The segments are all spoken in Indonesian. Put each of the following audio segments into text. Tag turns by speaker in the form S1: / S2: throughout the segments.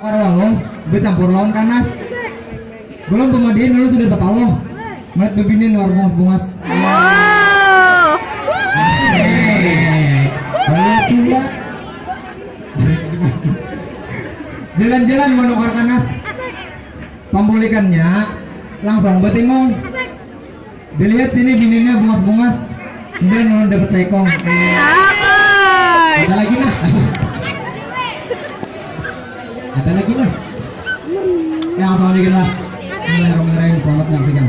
S1: Arwalo bercampur lawan kanas. Belum pemadiin lalu sudah tepaloh. Melihat bebinin luar bungas-bungas.
S2: Wow.
S1: Jalan-jalan menukar kanas. Pembulikannya langsung betingong. Dilihat sini bininya bungas-bungas. Kemudian lalu dapat sekong. Ada lagi nah. Ada lagi lah. Ya langsung aja lah. Bismillahirrahmanirrahim. Selamat menyaksikan.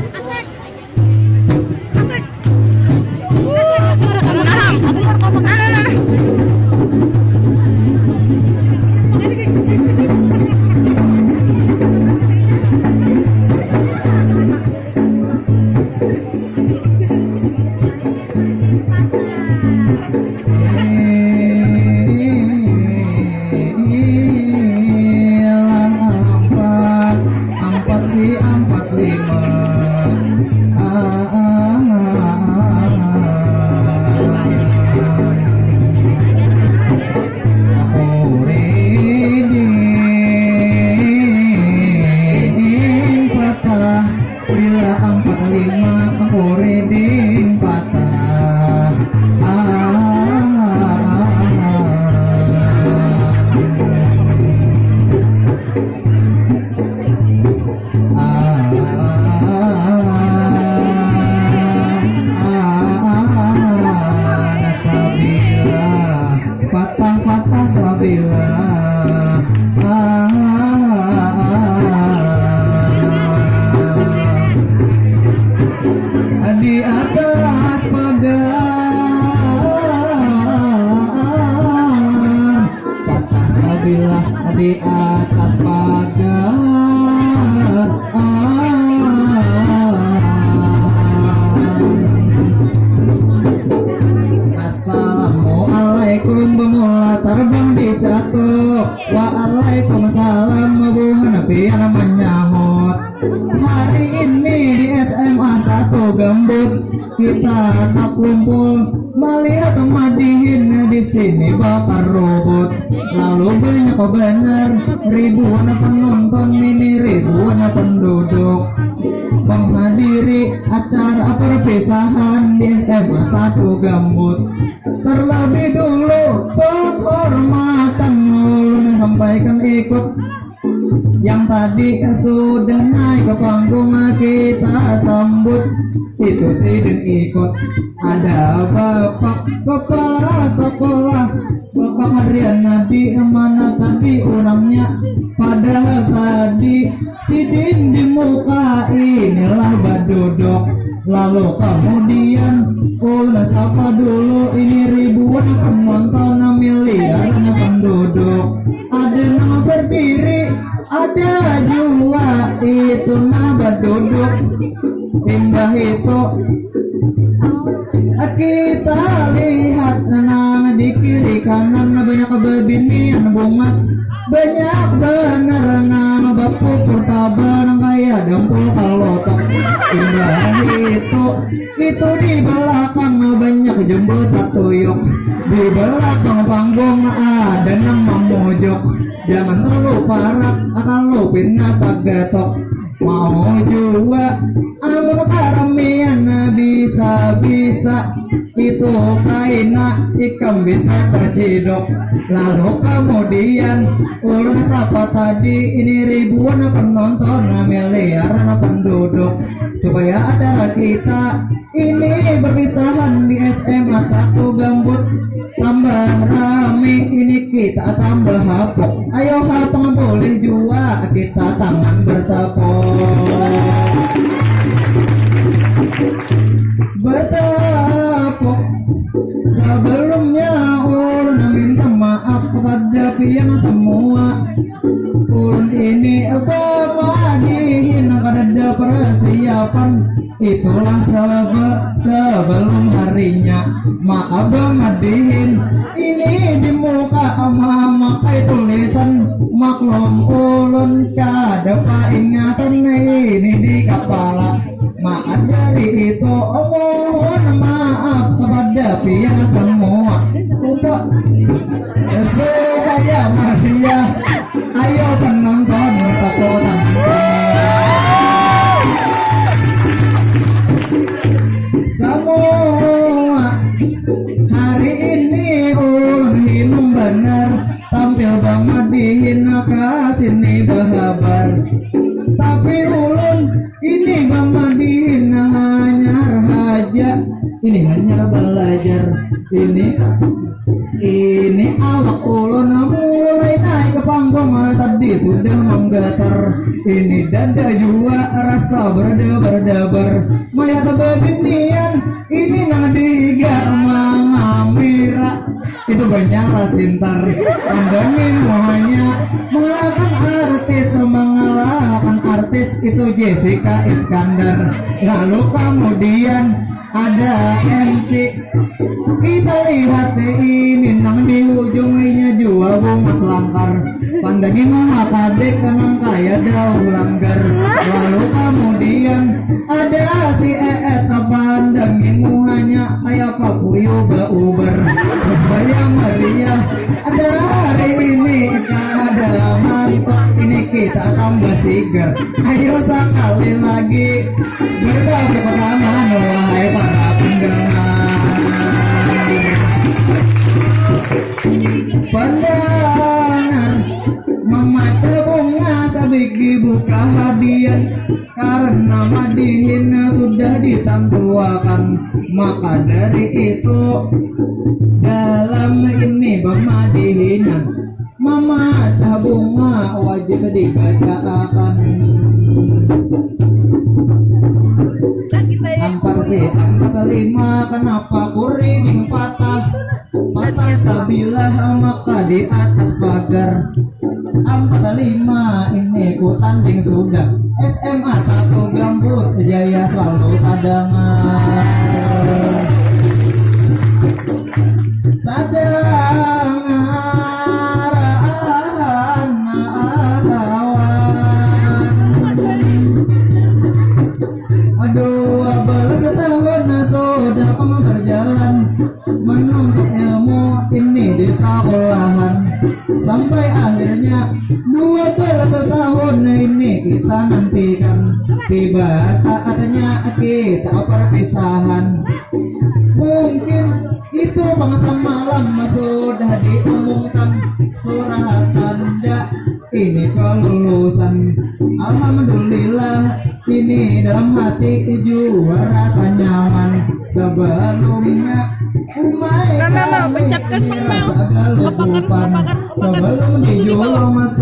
S1: Di atas pagar patah sabilah, di atas pagar Assalamualaikum bemula terbang di jatuh. Waalaikumsalam buhan pian menyahut. Hari ini di SMA 1 Gambut kita tak kumpul melihat madihin di sini bakar robot. Lalu banyak benar ribuan penonton, ini ribuan penduduk menghadiri acara perpisahan di SMA 1 Gambut. Terlebih dulu penghormatan ulun sampaikan ikut yang tadi sudah naik ke panggung kita sambut. Itu sidin ikut ada bapak kepala sekolah, Bapak Haryadi mana tadi orangnya. Padahal tadi sidin di muka inilah badodok. Lalu kemudian ulun sapa dulu, ini ribuan penonton, miliaran penduduk. Ada nama berdiri, ada jua, itu nama duduk. Timbah itu kita lihat nama di kiri kanan banyak bebinian bungas, banyak bener nama bapu purtaban kayak dempul kalotok. Timbah itu di belakang banyak jembul satu yuk. Di belakang panggung ada nama mojok. Jangan terlalu parah kalau pindah tak getok. Mau juga amun karamian bisa-bisa itu kaina ikam bisa tercidok. Lalu kemudian ulun sapa tadi, ini ribuan penonton, miliaran penduduk. Supaya acara kita ini berpisahan di SMA 1 Gambut tambah rame, ini kita tambah hapok. Ayo hapang boleh jua kita tangan bertepuk. Bertepuk sebelumnya ulun minta maaf kepada pian semua. Ulun ini pemadihin kada persiapan, itulah sebelum harinya. Maaf madihin ini di muka memakai tulisan, maklum ulun kada ingatan ini di kepala. Maaf dari itu mohon maaf kepada pian semua untuk supaya Maria ayo hati sudah menggetar. Ini dada jua rasa berdebar-debar. Melihat beginian ini nadiga mengamira. Itu banyak sintar. Pandangin muanya mengalahkan artis itu Jessica Iskandar. Lalu kemudian ada MC. Kita lihat ini nang di ujungnya jual bunga selangkar. Pandangin mama kadek kenang kaya daun langgar. Lalu kemudian ada si Eet. Pandangin muanya kayak papuyo uber. Supaya meriah ada hari ini ada mantap. Ini kita tambah seger. Ayo sekali lagi bergabung pertama wahai para pendengar. Pendengar memaca bunga sabigi buka hadiah. Karena madihin sudah ditentuakan, maka dari itu dalam ini pemadihinan memaca bunga wajib dibacakan. Empat lima kenapa kuring patah sabilah maka di atas pagar. 45 ini ku tanding sudah SMA 1 Gambut Jaya selalu tadangan. Menuntut ilmu ini di sekolahan sampai akhirnya 12 tahun ini kita nantikan. Tiba saatnya kita perpisahan. Mungkin itu bangsa malam sudah diumumkan surat tanda ini kelulusan. Alhamdulillah ini dalam hati jua rasa nyaman. Sebelumnya umai kami ini rasa galupan. Sebelum dijulung masuk